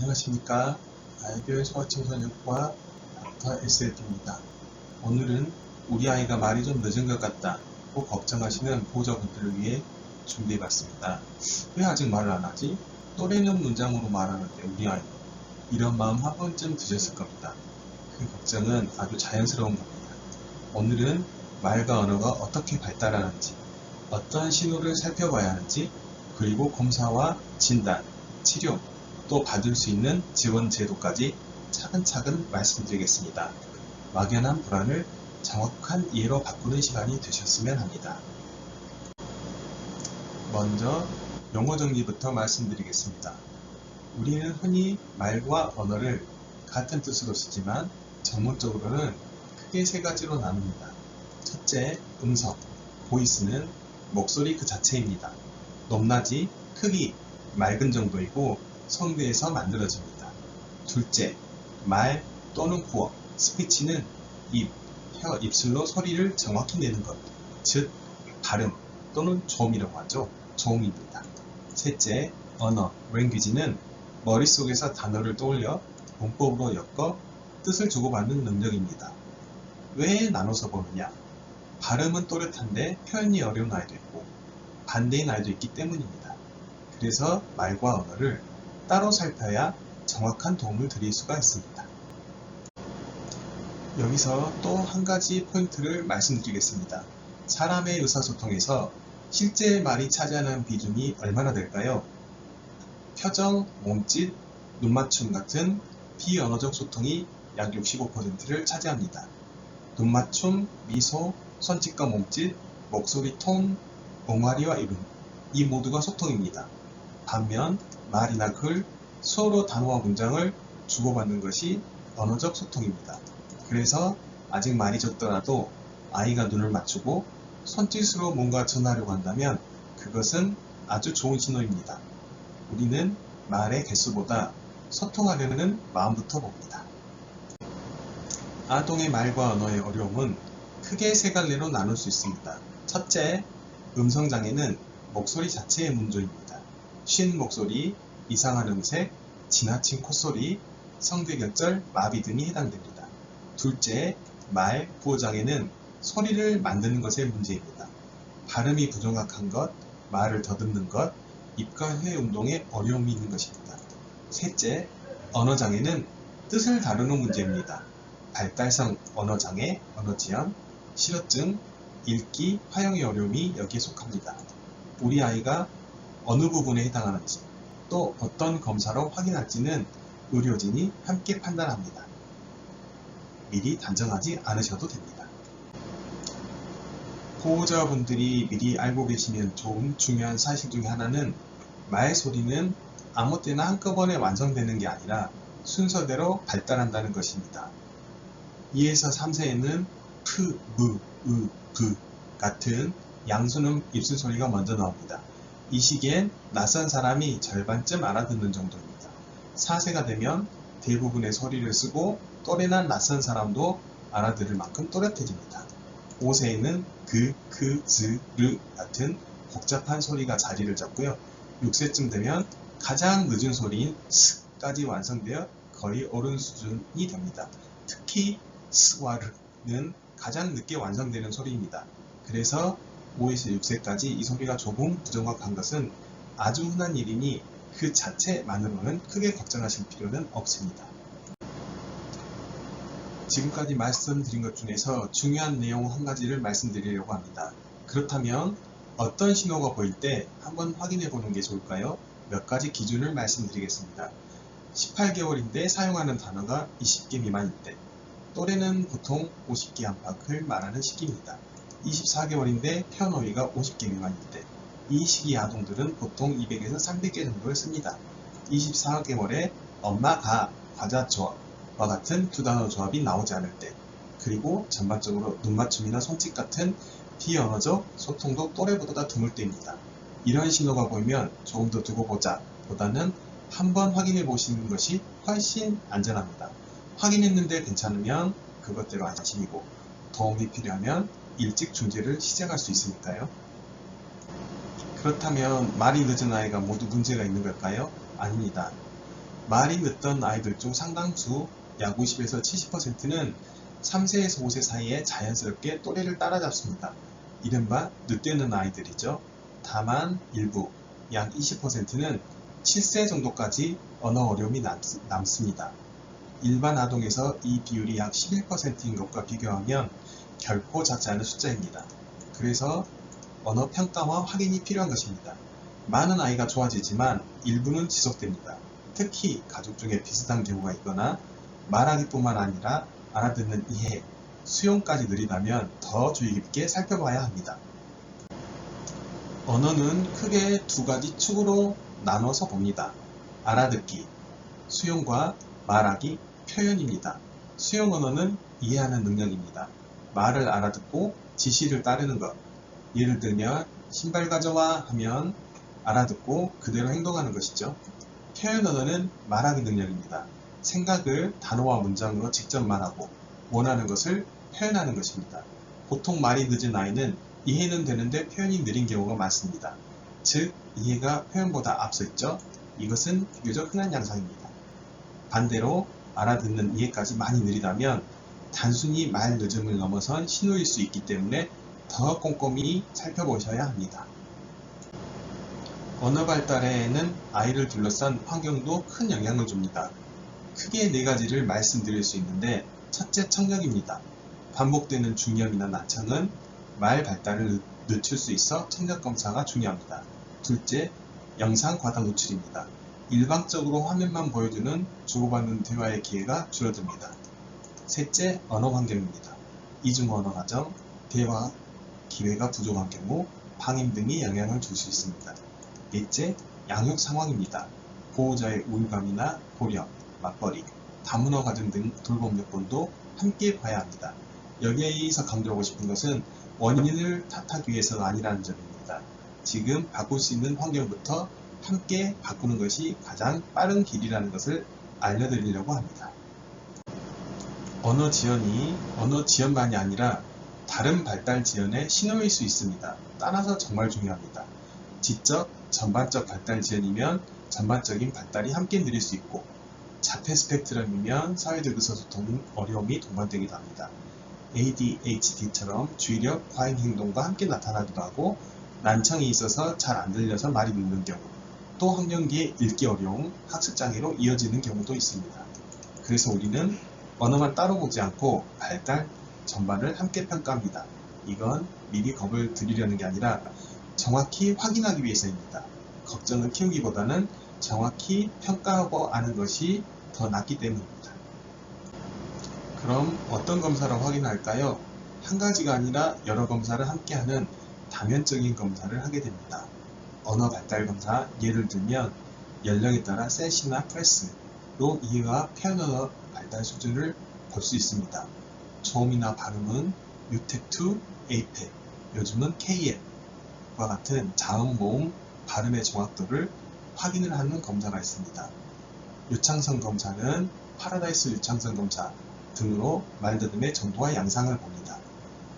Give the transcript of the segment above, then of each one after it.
안녕하십니까. 아이별 소아청소년과 닥터 SLP입니다. 오늘은 우리 아이가 말이 좀 늦은 것 같다 고 걱정하시는 보호자분들을 위해 준비해봤습니다. 왜 아직 말을 안 하지? 또래는 문장으로 말하는데 우리 아이 이런 마음 한 번쯤 드셨을 겁니다. 그 걱정은 아주 자연스러운 겁니다. 오늘은 말과 언어가 어떻게 발달하는지, 어떤 신호를 살펴봐야 하는지, 그리고 검사와 진단, 치료, 또 받을 수 있는 지원 제도까지 차근차근 말씀드리겠습니다. 막연한 불안을 정확한 이해로 바꾸는 시간이 되셨으면 합니다. 먼저 용어 정리부터 말씀드리겠습니다. 우리는 흔히 말과 언어를 같은 뜻으로 쓰지만 전문적으로는 크게 세 가지로 나눕니다. 첫째, 음성, 보이스는 목소리 그 자체입니다. 높낮이, 크기, 맑은 정도이고 성대에서 만들어집니다. 둘째, 말 또는 구어, 스피치는 입, 혀, 입술로 소리를 정확히 내는 것, 즉 발음 또는 조음이라고 하죠. 조음입니다. 셋째, 언어, language는 머릿속에서 단어를 떠올려 문법으로 엮어 뜻을 주고받는 능력입니다. 왜 나눠서 보느냐? 발음은 또렷한데 표현이 어려운 아이도 있고 반대인 아이도 있기 때문입니다. 그래서 말과 언어를 따로 살펴야 정확한 도움을 드릴 수가 있습니다. 여기서 또 한 가지 포인트를 말씀드리겠습니다. 사람의 의사소통에서 실제 말이 차지하는 비중이 얼마나 될까요? 표정, 몸짓, 눈맞춤 같은 비언어적 소통이 약 65%를 차지합니다. 눈맞춤, 미소, 손짓과 몸짓, 목소리 톤, 옹알이와 입음, 이 모두가 소통입니다. 반면 말이나 글, 수어로 단어와 문장을 주고받는 것이 언어적 소통입니다. 그래서 아직 말이 적더라도 아이가 눈을 맞추고 손짓으로 뭔가 전하려고 한다면 그것은 아주 좋은 신호입니다. 우리는 말의 개수보다 소통하려는 마음부터 봅니다. 아동의 말과 언어의 어려움은 크게 세 갈래로 나눌 수 있습니다. 첫째, 음성장애는 목소리 자체의 문제입니다. 쉰 목소리, 이상한 음색, 지나친 콧소리, 성대결절, 마비 등이 해당됩니다. 둘째, 말, 구어장애는 소리를 만드는 것의 문제입니다. 발음이 부정확한 것, 말을 더듬는 것, 입과 혀의 운동에 어려움이 있는 것입니다. 셋째, 언어장애는 뜻을 다루는 문제입니다. 발달성 언어장애, 언어지연, 실어증, 읽기, 화형의 어려움이 여기에 속합니다. 우리 아이가 어느 부분에 해당하는지, 또 어떤 검사로 확인할지는 의료진이 함께 판단합니다. 미리 단정하지 않으셔도 됩니다. 보호자분들이 미리 알고 계시면 좋은 중요한 사실 중에 하나는 말 소리는 아무 때나 한꺼번에 완성되는 게 아니라 순서대로 발달한다는 것입니다. 2에서 3세에는 프, 무, 으, 브 같은 양순음 입술 소리가 먼저 나옵니다. 이 시기엔 낯선 사람이 절반쯤 알아듣는 정도입니다. 4세가 되면 대부분의 소리를 쓰고 또래나 낯선 사람도 알아들을 만큼 또렷해집니다. 5세에는 그, 그, 즈, 르 같은 복잡한 소리가 자리를 잡고요. 6세쯤 되면 가장 늦은 소리인 스까지 완성되어 거의 어른 수준이 됩니다. 특히 스와 르는 가장 늦게 완성되는 소리입니다. 그래서 5에서 6세까지 이 소리가 조금 부정확한 것은 아주 흔한 일이니 그 자체만으로는 크게 걱정하실 필요는 없습니다. 지금까지 말씀드린 것 중에서 중요한 내용 한 가지를 말씀드리려고 합니다. 그렇다면 어떤 신호가 보일 때 한번 확인해 보는 게 좋을까요? 몇 가지 기준을 말씀드리겠습니다. 18개월인데 사용하는 단어가 20개 미만일 때, 또래는 보통 50개 안팎을 말하는 시기입니다. 24개월인데 표현어휘가 50개 미만일 때, 이 시기 아동들은 보통 200에서 300개 정도를 씁니다. 24개월에 엄마가 과자 조합과 같은 두 단어 조합이 나오지 않을 때, 그리고 전반적으로 눈맞춤이나 손짓 같은 비언어적 소통도 또래보다 드물 때입니다. 이런 신호가 보이면 조금 더 두고 보자 보다는 한번 확인해 보시는 것이 훨씬 안전합니다. 확인했는데 괜찮으면 그것대로 안심이고, 도움이 필요하면 일찍 중재를 시작할 수 있으니까요. 그렇다면 말이 늦은 아이가 모두 문제가 있는 걸까요? 아닙니다. 말이 늦던 아이들 중 상당수 약 50에서 70%는 3세에서 5세 사이에 자연스럽게 또래를 따라잡습니다. 이른바 늦되는 아이들이죠. 다만 일부 약 20%는 7세 정도까지 언어 어려움이 남습니다. 일반 아동에서 이 비율이 약 11%인 것과 비교하면 결코 작지 않은 숫자입니다. 그래서 언어 평가와 확인이 필요한 것입니다. 많은 아이가 좋아지지만 일부는 지속됩니다. 특히 가족 중에 비슷한 경우가 있거나 말하기뿐만 아니라 알아듣는 이해, 수용까지 느리다면 더 주의 깊게 살펴봐야 합니다. 언어는 크게 두 가지 축으로 나눠서 봅니다. 알아듣기, 수용과 말하기, 표현입니다. 수용 언어는 이해하는 능력입니다. 말을 알아듣고 지시를 따르는 것. 예를 들면 신발 가져와 하면 알아듣고 그대로 행동하는 것이죠. 표현 언어는 말하기 능력입니다. 생각을 단어와 문장으로 직접 말하고 원하는 것을 표현하는 것입니다. 보통 말이 늦은 아이는 이해는 되는데 표현이 느린 경우가 많습니다. 즉, 이해가 표현보다 앞서 있죠. 이것은 비교적 흔한 양상입니다. 반대로 알아듣는 이해까지 많이 느리다면 단순히 말 늦음을 넘어선 신호일 수 있기 때문에 더 꼼꼼히 살펴보셔야 합니다. 언어 발달에는 아이를 둘러싼 환경도 큰 영향을 줍니다. 크게 네 가지를 말씀드릴 수 있는데, 첫째, 청력입니다. 반복되는 중염이나 난청은 말 발달을 늦출 수 있어 청력 검사가 중요합니다. 둘째, 영상 과다 노출입니다. 일방적으로 화면만 보여주는 주고받는 대화의 기회가 줄어듭니다. 셋째, 언어 환경입니다. 이중 언어 과정, 대화 기회가 부족한 경우 방임 등이 영향을 줄 수 있습니다. 넷째, 양육 상황입니다. 보호자의 우울감이나 고령, 맞벌이, 다문화 가정 등 돌봄 여건도 함께 봐야 합니다. 여기에서 강조하고 싶은 것은 원인을 탓하기 위해서가 아니라는 점입니다. 지금 바꿀 수 있는 환경부터 함께 바꾸는 것이 가장 빠른 길이라는 것을 알려드리려고 합니다. 언어 지연이 언어 지연만이 아니라 다른 발달 지연의 신호일 수 있습니다. 따라서 정말 중요합니다. 지적, 전반적 발달 지연이면 전반적인 발달이 함께 느릴 수 있고, 자폐 스펙트럼이면 사회적 의사소통 어려움이 동반되기도 합니다. ADHD처럼 주의력, 과잉 행동과 함께 나타나기도 하고, 난청이 있어서 잘 안 들려서 말이 늦는 경우, 또 학령기에 읽기 어려움, 학습장애로 이어지는 경우도 있습니다. 그래서 우리는 언어만 따로 보지 않고 발달 전반을 함께 평가합니다. 이건 미리 겁을 드리려는 게 아니라 정확히 확인하기 위해서입니다. 걱정을 키우기보다는 정확히 평가하고 아는 것이 더 낫기 때문입니다. 그럼 어떤 검사를 확인할까요? 한 가지가 아니라 여러 검사를 함께하는 다면적인 검사를 하게 됩니다. 언어 발달 검사, 예를 들면 연령에 따라 셋이나 프레스로 이해와 표현 언어 발달 수준을 볼 수 있습니다. 초음이나 발음은 유텍2, 에이펙, 요즘은 KF과 같은 자음, 모음, 발음의 정확도를 확인을 하는 검사가 있습니다. 유창성 검사는 파라다이스 유창성 검사 등으로 말더듬의 정도와 양상을 봅니다.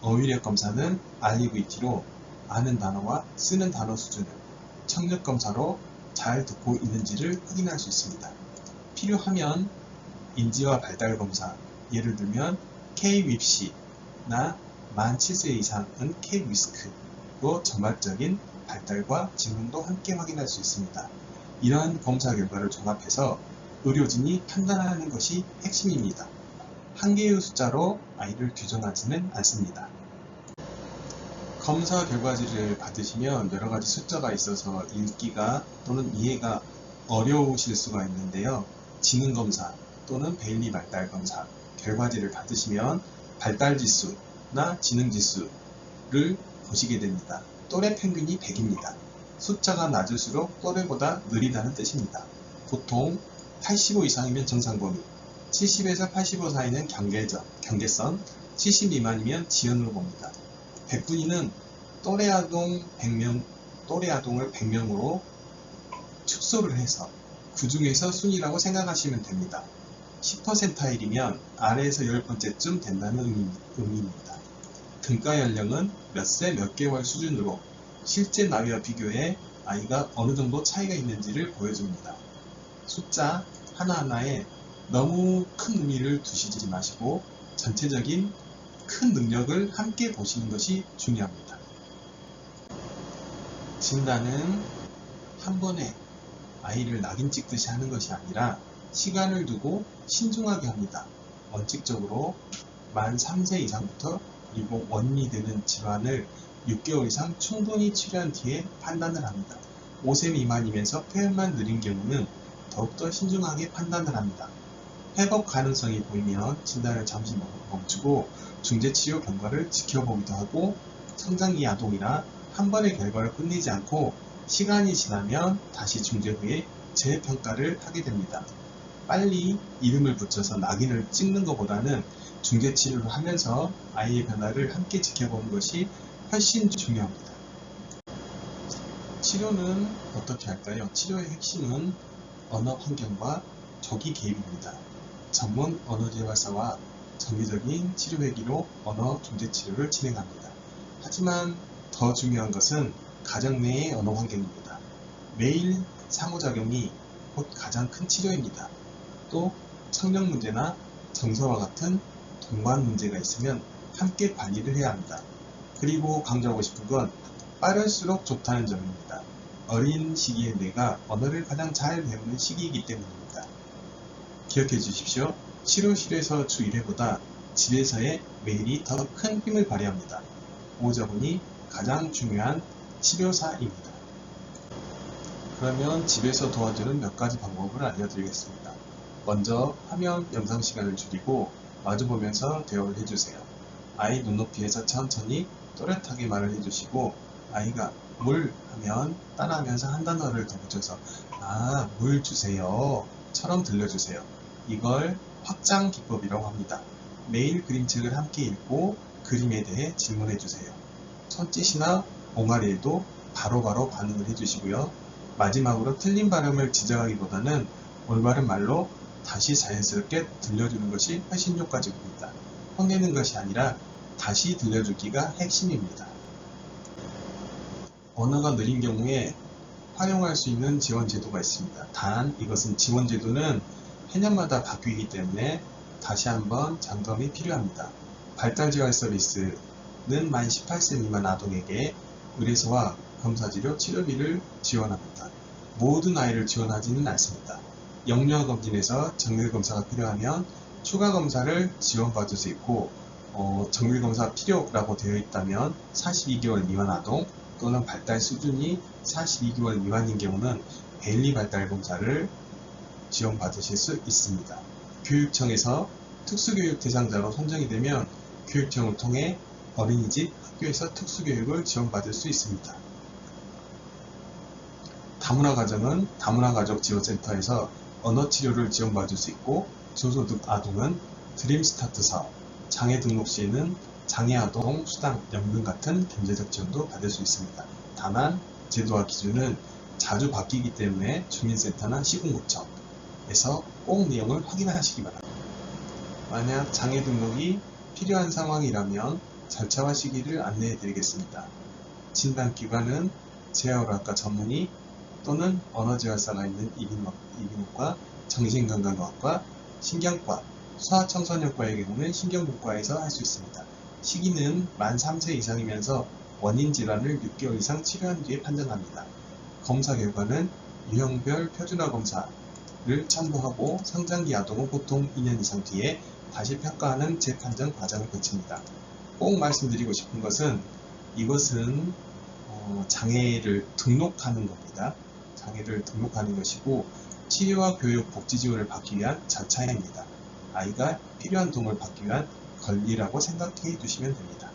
어휘력 검사는 REVT로 아는 단어와 쓰는 단어 수준을, 청력 검사로 잘 듣고 있는지를 확인할 수 있습니다. 필요하면 인지와 발달 검사, 예를 들면 K-윕시나 만 7세 이상은 K-위스크로 전반적인 발달과 지능도 함께 확인할 수 있습니다. 이러한 검사 결과를 종합해서 의료진이 판단하는 것이 핵심입니다. 한 개의 숫자로 아이를 규정하지는 않습니다. 검사 결과지를 받으시면 여러 가지 숫자가 있어서 읽기가 또는 이해가 어려우실 수가 있는데요. 지능검사 또는 베일리 발달 검사 결과지를 받으시면 발달지수나 지능지수를 보시게 됩니다. 또래 평균이 100입니다. 숫자가 낮을수록 또래보다 느리다는 뜻입니다. 보통 85 이상이면 정상범위, 70에서 85 사이는 경계선, 70 미만이면 지연으로 봅니다. 100분위는 또래 아동을 100명으로 축소를 해서 그 중에서 순위라고 생각하시면 됩니다. 10%이면 아래에서 10번째쯤 된다는 의미입니다. 등가 연령은 몇 세 몇 개월 수준으로 실제 나이와 비교해 아이가 어느 정도 차이가 있는지를 보여줍니다. 숫자 하나하나에 너무 큰 의미를 두시지 마시고 전체적인 큰 능력을 함께 보시는 것이 중요합니다. 진단은 한 번에 아이를 낙인 찍듯이 하는 것이 아니라 시간을 두고 신중하게 합니다. 원칙적으로 만 3세 이상부터 그리고 원인이 되는 질환을 6개월 이상 충분히 치료한 뒤에 판단을 합니다. 5세 미만이면서 표현만 느린 경우는 더욱더 신중하게 판단을 합니다. 회복 가능성이 보이면 진단을 잠시 멈추고 중재치료 경과를 지켜보기도 하고 성장기 아동이나 한 번의 결과를 끝내지 않고 시간이 지나면 다시 중재 후에 재평가를 하게 됩니다. 빨리 이름을 붙여서 낙인을 찍는 것보다는 중재치료를 하면서 아이의 변화를 함께 지켜보는 것이 훨씬 중요합니다. 치료는 어떻게 할까요? 치료의 핵심은 언어 환경과 조기 개입입니다. 전문 언어재활사와 정기적인 치료 회기로 언어 중재 치료를 진행합니다. 하지만 더 중요한 것은 가정 내의 언어 환경입니다. 매일 상호작용이 곧 가장 큰 치료입니다. 또 청력 문제나 정서와 같은 동반 문제가 있으면 함께 관리를 해야 합니다. 그리고 강조하고 싶은 건 빠를수록 좋다는 점입니다. 어린 시기에 뇌가 언어를 가장 잘 배우는 시기이기 때문입니다. 기억해 주십시오. 치료실에서 주 1회보다 집에서의 매일이 더 큰 힘을 발휘합니다. 보호자분이 가장 중요한 치료사입니다. 그러면 집에서 도와주는 몇 가지 방법을 알려드리겠습니다. 먼저 화면 영상 시간을 줄이고 마주보면서 대화를 해주세요. 아이 눈높이에서 천천히 또렷하게 말을 해주시고 아이가 물 하면 따라하면서 한 단어를 더 붙여서 물 주세요 처럼 들려주세요. 이걸 확장 기법이라고 합니다. 매일 그림책을 함께 읽고 그림에 대해 질문해 주세요. 손짓이나 옹알이에도 바로바로 반응을 해주시고요. 마지막으로 틀린 발음을 지적하기보다는 올바른 말로 다시 자연스럽게 들려주는 것이 훨씬 효과적입니다. 혼내는 것이 아니라 다시 들려주기가 핵심입니다. 언어가 느린 경우에 활용할 수 있는 지원 제도가 있습니다. 단 이것은 지원 제도는 해년마다 바뀌기 때문에 다시 한번 점검이 필요합니다. 발달재활 서비스는 만 18세 미만 아동에게 의뢰서와 검사치료 치료비를 지원합니다. 모든 아이를 지원하지는 않습니다. 영유아검진에서 정밀검사가 필요하면 추가검사를 지원받을 수 있고 정밀검사 필요라고 되어 있다면 42개월 미만 아동 또는 발달 수준이 42개월 미만인 경우는 베일리 발달 검사를 지원받으실 수 있습니다. 교육청에서 특수교육 대상자로 선정이 되면 교육청을 통해 어린이집, 학교에서 특수교육을 지원받을 수 있습니다. 다문화가정은 다문화가족지원센터에서 언어치료를 지원받을 수 있고 저소득 아동은 드림스타트 사업, 장애 등록 시에는 장애아동 수당, 연금 같은 경제적 지원도 받을 수 있습니다. 다만 제도와 기준은 자주 바뀌기 때문에 주민센터나 시군구청에서 꼭 내용을 확인하시기 바랍니다. 만약 장애 등록이 필요한 상황이라면 절차와 시기를 안내해 드리겠습니다. 진단기관은 재활의학과 전문의 또는 언어재활사가 있는 이비인후과, 정신건강의학과, 신경과, 소아청소년과의 경우는 신경부과에서 할 수 있습니다. 시기는 만 3세 이상이면서 원인 질환을 6개월 이상 치료한 뒤에 판단합니다. 검사 결과는 유형별 표준화 검사를 첨부하고 성장기 아동은 보통 2년 이상 뒤에 다시 평가하는 재판정 과정을 거칩니다. 꼭 말씀드리고 싶은 것은 이것은 장애를 등록하는 겁니다. 장애를 등록하는 것이고 치료와 교육, 복지 지원을 받기 위한 절차입니다. 아이가 필요한 도움을 받기 위한 권리라고 생각해 주시면 됩니다.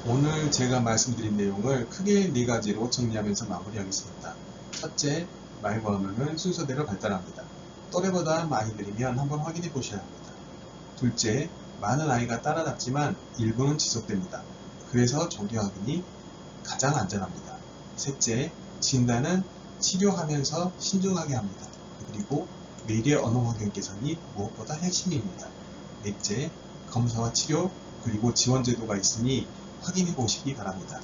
오늘 제가 말씀드린 내용을 크게 4가지로 정리하면서 마무리하겠습니다. 첫째, 말과 언어는 순서대로 발달합니다. 또래보다 많이 느리면 한번 확인해 보셔야 합니다. 둘째, 많은 아이가 따라잡지만 일부는 지속됩니다. 그래서 조기 확인이 가장 안전합니다. 셋째, 진단은 치료하면서 신중하게 합니다. 그리고 매일의 언어 환경 개선이 무엇보다 핵심입니다. 넷째, 검사와 치료 그리고 지원 제도가 있으니 확인해 보시기 바랍니다.